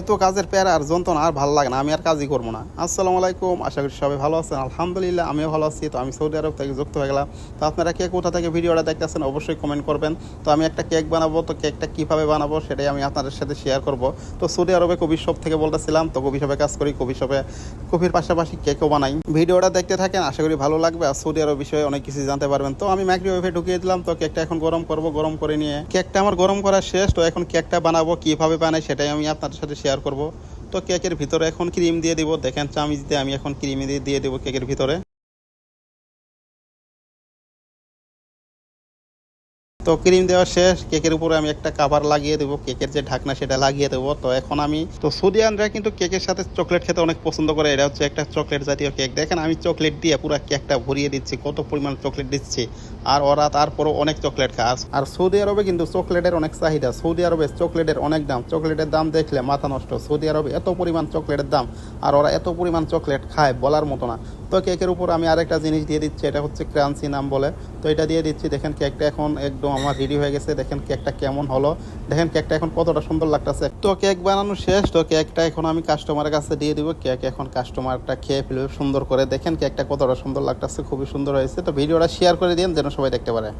এত কাজের প্যারা আর যন্ত্রণা আর ভালো লাগে না, আমি আর কাজই করবো না। আসসালামু আলাইকুম, আশা করি সবাই ভালো আছেন। আলহামদুলিল্লাহ আমিও ভালো আছি। তো আমি সৌদি আরব থেকে যুক্ত হয়ে গেলাম। তো আপনারা কে কোথা থেকে ভিডিওটা দেখতেছেন অবশ্যই কমেন্ট করবেন। তো আমি একটা কেক বানাবো, তো কেকটা কীভাবে বানাবো সেটাই আমি আপনাদের সাথে শেয়ার করব। তো সৌদি আরবে কফি শপ থেকে বলতেছিলাম, তো কফি শপে কাজ করি, কফি শপে কফির পাশাপাশি কেকও বানাই। ভিডিওটা দেখতে থাকেন, আশা করি ভালো লাগবে আর সৌদি আরব বিষয়ে অনেক কিছু জানতে পারবেন। তো আমি মাইক্রোওয়েভে ঢুকিয়ে দিলাম। তো কেকটা এখন গরম করব, গরম করে নিয়ে কেকটা আমার গরম করা শেষ। তো এখন কেকটা বানাবো, কীভাবে বানাই সেটাই আমি আপনাদের সাথে শেয়ার করব। তো কেকের ভিতরে এখন ক্রিম দিয়ে দিব, দেখেন চামিচ দিয়ে আমি এখন ক্রিম দিয়ে দেবো কেকের ভিতরে। তো ক্রিম দেওয়া শেষ, কেকের উপরে আমি একটা কাভার লাগিয়ে দেবো, কেকের যে ঢাকনা সেটা লাগিয়ে দেবো। তো এখন আমি তো সৌদিয়ানরা কিন্তু কেকের সাথে চকলেট খেতে অনেক পছন্দ করে। এটা হচ্ছে একটা চকলেট জাতীয় কেক। দেখেন আমি চকলেট দিয়ে পুরো কেকটা ভরিয়ে দিচ্ছি, কত পরিমাণ চকলেট দিচ্ছি। আর ওরা তারপরও অনেক চকলেট খায়। আর সৌদি আরবে কিন্তু চকলেটের অনেক চাহিদা। সৌদি আরবে চকলেটের অনেক দাম, চকলেটের দাম দেখলে মাথা নষ্ট। সৌদি আরবে এত পরিমাণ চকলেটের দাম আর ওরা এত পরিমাণ চকলেট খায় বলার মতো না। তো কেকের উপর আমি আরেকটা জিনিস দিয়ে দিচ্ছি, এটা হচ্ছে ক্রাঞ্চি নাম বলে। তো এটা দিয়ে দিচ্ছি। দেখেন কেকটা এখন একদম আমার রেডি হয়ে গেছে। দেখেন কেকটা কেমন হলো, দেখেন কেকটা এখন কতটা সুন্দর লাগতেছে। তো কেক বানানো শেষ। তো কেকটা এখন আমি কাস্টমারের কাছে দিয়ে দিব। কেক এখন কাস্টমারটা খেয়ে ফেলবে সুন্দর করে। দেখেন কেকটা কতটা সুন্দর লাগতেছে, খুবই সুন্দর হয়েছে। তো ভিডিওটা শেয়ার করে দিন যেন সবাই দেখতে পারে।